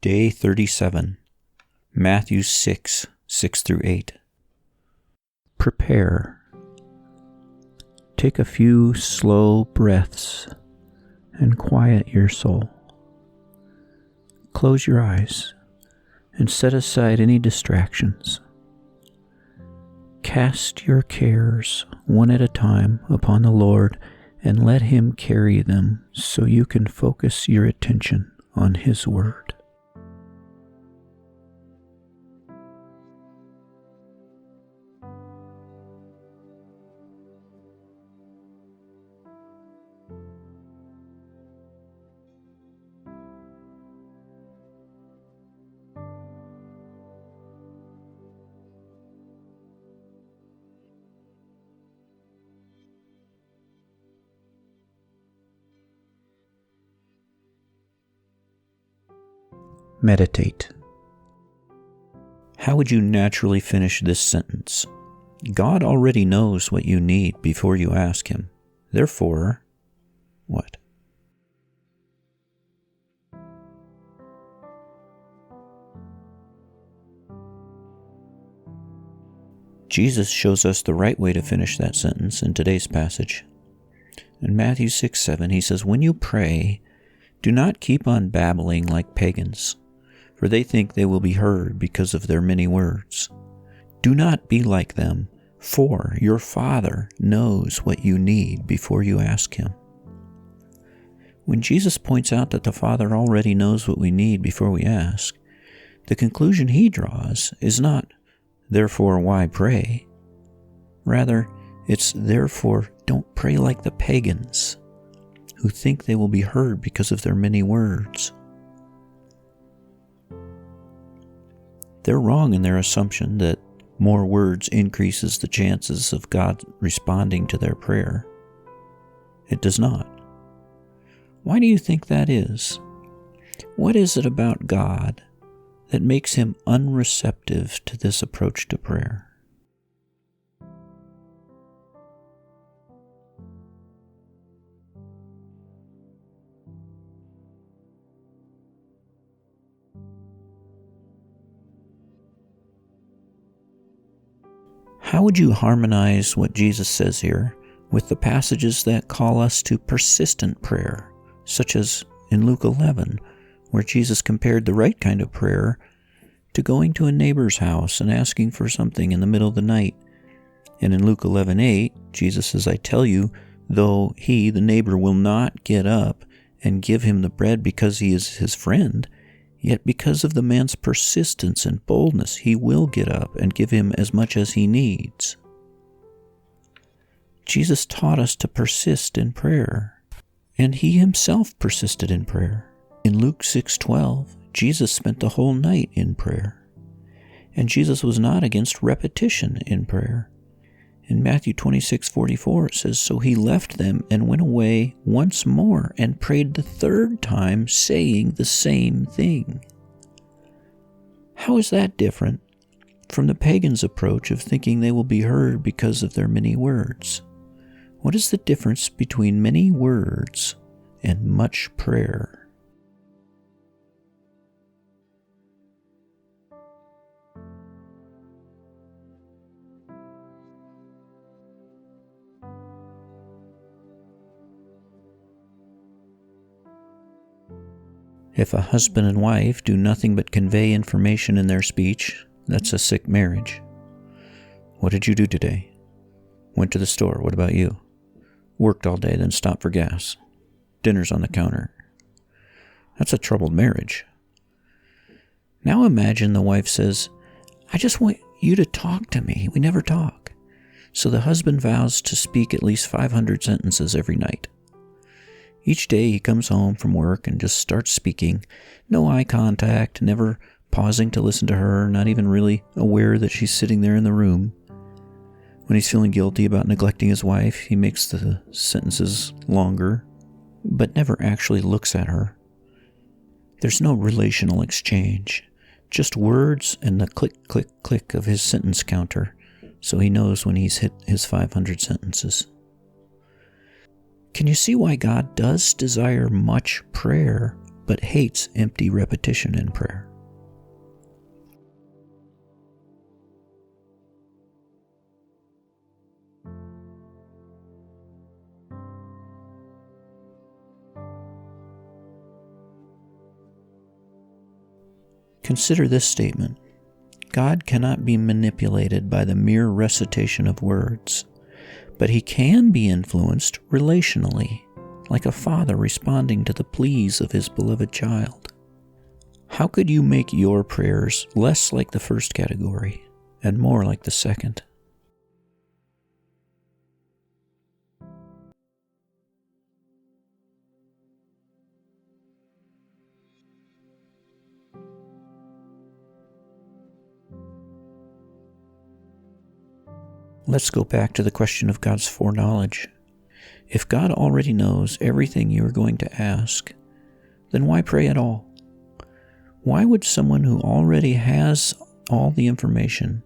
Day 37, Matthew 6, 6-8. Prepare. Take a few slow breaths and quiet your soul. Close your eyes and set aside any distractions. Cast your cares one at a time upon the Lord and let Him carry them so you can focus your attention on His Word. Meditate. How would you naturally finish this sentence? God already knows what you need before you ask Him. Therefore, what? Jesus shows us the right way to finish that sentence in today's passage. In Matthew 6:7, He says, "When you pray, do not keep on babbling like pagans, for they think they will be heard because of their many words. Do not be like them, for your Father knows what you need before you ask Him." When Jesus points out that the Father already knows what we need before we ask, the conclusion He draws is not, "Therefore, why pray?" Rather, it's, "Therefore, don't pray like the pagans, who think they will be heard because of their many words." They're wrong in their assumption that more words increases the chances of God responding to their prayer. It does not. Why do you think that is? What is it about God that makes Him unreceptive to this approach to prayer? How would you harmonize what Jesus says here with the passages that call us to persistent prayer, such as in Luke 11, where Jesus compared the right kind of prayer to going to a neighbor's house and asking for something in the middle of the night? And in Luke 11:8, Jesus says, "I tell you, though he, the neighbor, will not get up and give him the bread because he is his friend, yet because of the man's persistence and boldness, he will get up and give him as much as he needs." Jesus taught us to persist in prayer, and He Himself persisted in prayer. In Luke 6:12, Jesus spent the whole night in prayer, and Jesus was not against repetition in prayer. In Matthew 26:44, it says, "So He left them and went away once more and prayed the third time, saying the same thing." How is that different from the pagans' approach of thinking they will be heard because of their many words? What is the difference between many words and much prayer? If a husband and wife do nothing but convey information in their speech, that's a sick marriage. What did you do today? Went to the store. What about you? Worked all day, then stopped for gas. Dinner's on the counter. That's a troubled marriage. Now imagine the wife says, "I just want you to talk to me. We never talk." So the husband vows to speak at least 500 sentences every night. Each day he comes home from work and just starts speaking. No eye contact, never pausing to listen to her, not even really aware that she's sitting there in the room. When he's feeling guilty about neglecting his wife, he makes the sentences longer, but never actually looks at her. There's no relational exchange, just words and the click, click, click of his sentence counter, so he knows when he's hit his 500 sentences. Can you see why God does desire much prayer, but but hates empty repetition in prayer. Consider this statement. God cannot be manipulated by the mere recitation of words, but he can be influenced relationally, like a father responding to the pleas of his beloved child. How could you make your prayers less like the first category and more like the second? Let's go back to the question of God's foreknowledge. If God already knows everything you are going to ask, then why pray at all? Why would someone who already has all the information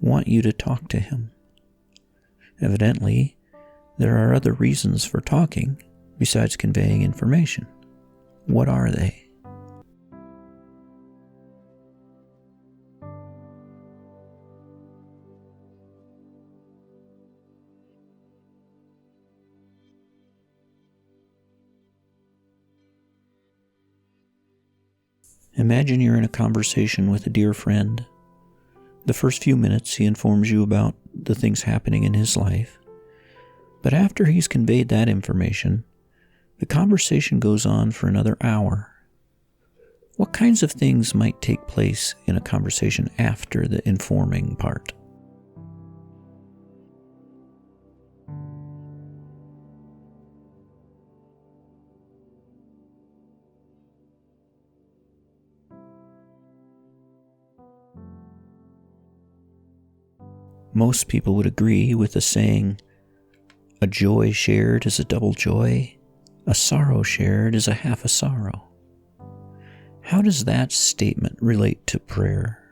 want you to talk to him? Evidently, there are other reasons for talking besides conveying information. What are they? Imagine you're in a conversation with a dear friend. The first few minutes he informs you about the things happening in his life. But after he's conveyed that information, the conversation goes on for another hour. What kinds of things might take place in a conversation after the informing part? Most people would agree with the saying, a joy shared is a double joy, a sorrow shared is a half a sorrow. How does that statement relate to prayer?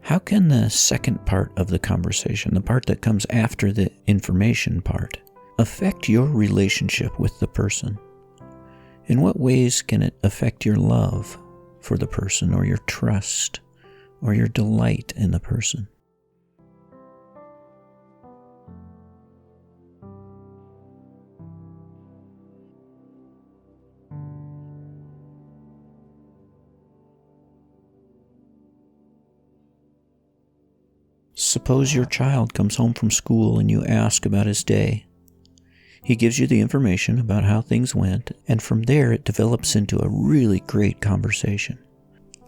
How can the second part of the conversation, the part that comes after the information part, affect your relationship with the person? In what ways can it affect your love for the person, or your trust, or your delight in the person? Suppose your child comes home from school and you ask about his day. He gives you the information about how things went, and from there it develops into a really great conversation.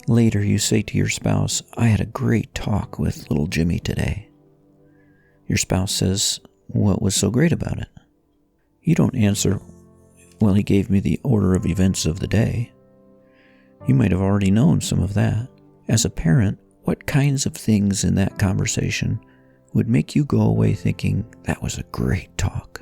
Later you say to your spouse, I had a great talk with little Jimmy today. Your spouse says, what was so great about it? You don't answer, well, he gave me the order of events of the day. You might have already known some of that. As a parent, what kinds of things in that conversation would make you go away thinking, that was a great talk?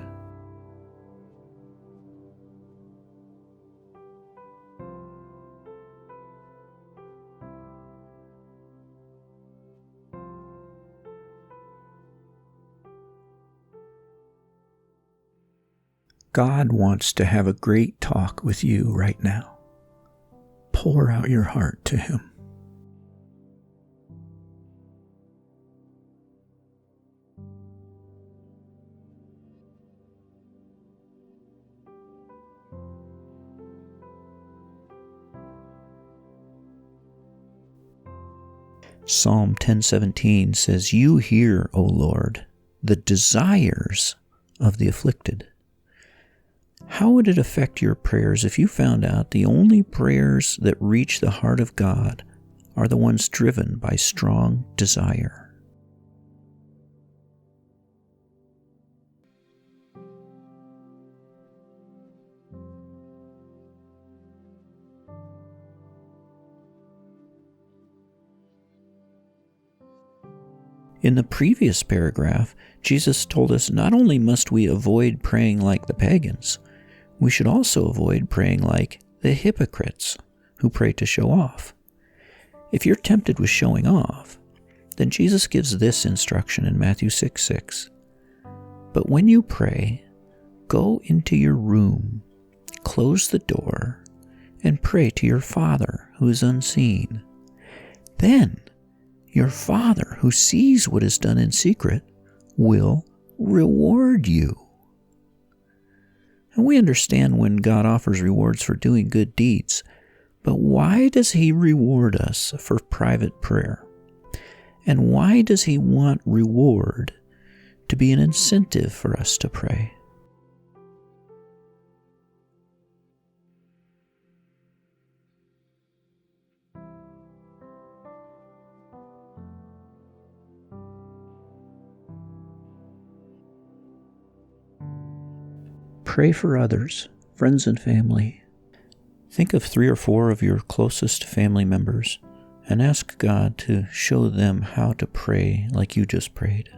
God wants to have a great talk with you right now. Pour out your heart to him. Psalm 10:17 says, You hear, O Lord, the desires of the afflicted. How would it affect your prayers if you found out the only prayers that reach the heart of God are the ones driven by strong desire? In the previous paragraph, Jesus told us not only must we avoid praying like the pagans, we should also avoid praying like the hypocrites who pray to show off. If you're tempted with showing off, then Jesus gives this instruction in Matthew 6:6. But when you pray, go into your room, close the door, and pray to your Father who is unseen. Then your Father who sees what is done in secret will reward you. And we understand when God offers rewards for doing good deeds, but why does He reward us for private prayer? And why does He want reward to be an incentive for us to pray? Pray for others, friends and family. Think of 3 or 4 of your closest family members and ask God to show them how to pray like you just prayed.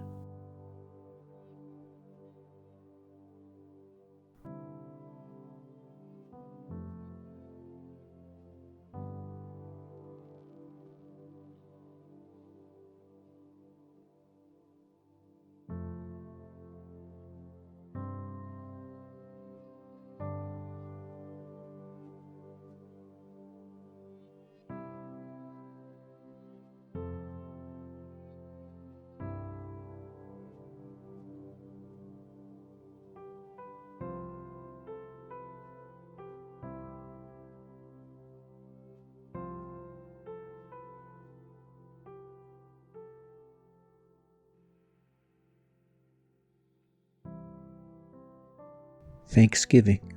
Thanksgiving.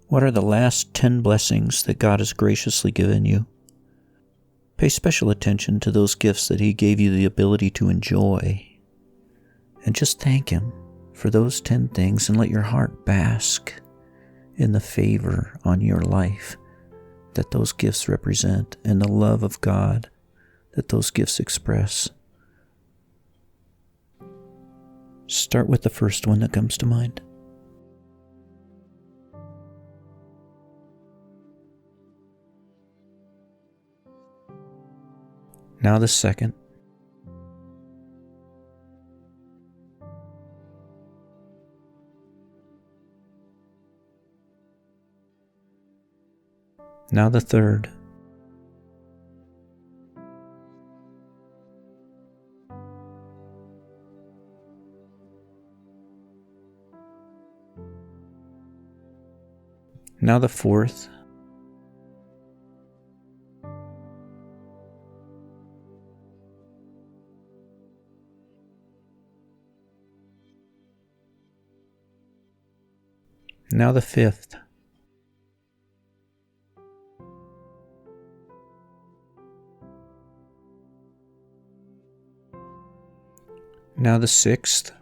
What are the last 10 blessings that God has graciously given you? Pay special attention to those gifts that He gave you the ability to enjoy. And just thank Him for those 10 things and let your heart bask in the favor on your life that those gifts represent and the love of God that those gifts express. Start with the first one that comes to mind. Now the second. Now the third. Now the fourth. Now the fifth. Now the sixth.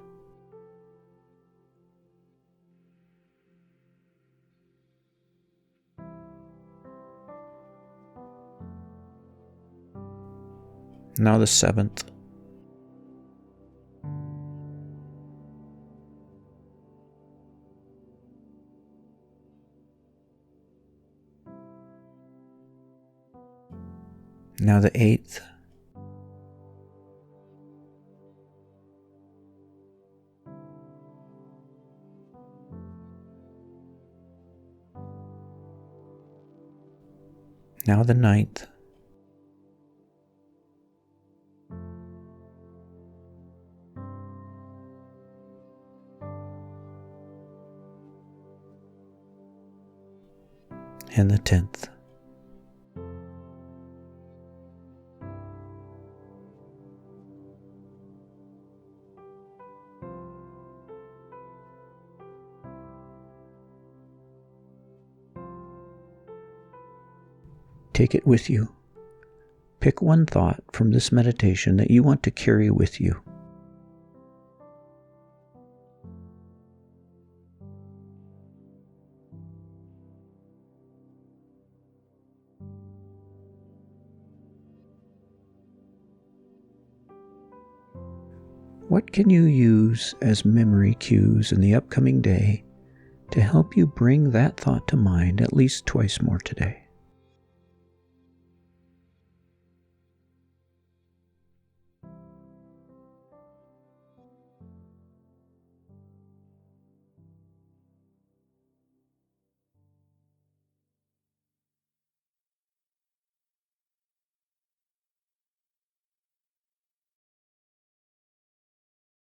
Now the seventh. Now the eighth. Now the ninth. And the 10th. Take it with you. Pick one thought from this meditation that you want to carry with you. What can you use as memory cues in the upcoming day to help you bring that thought to mind at least twice more today.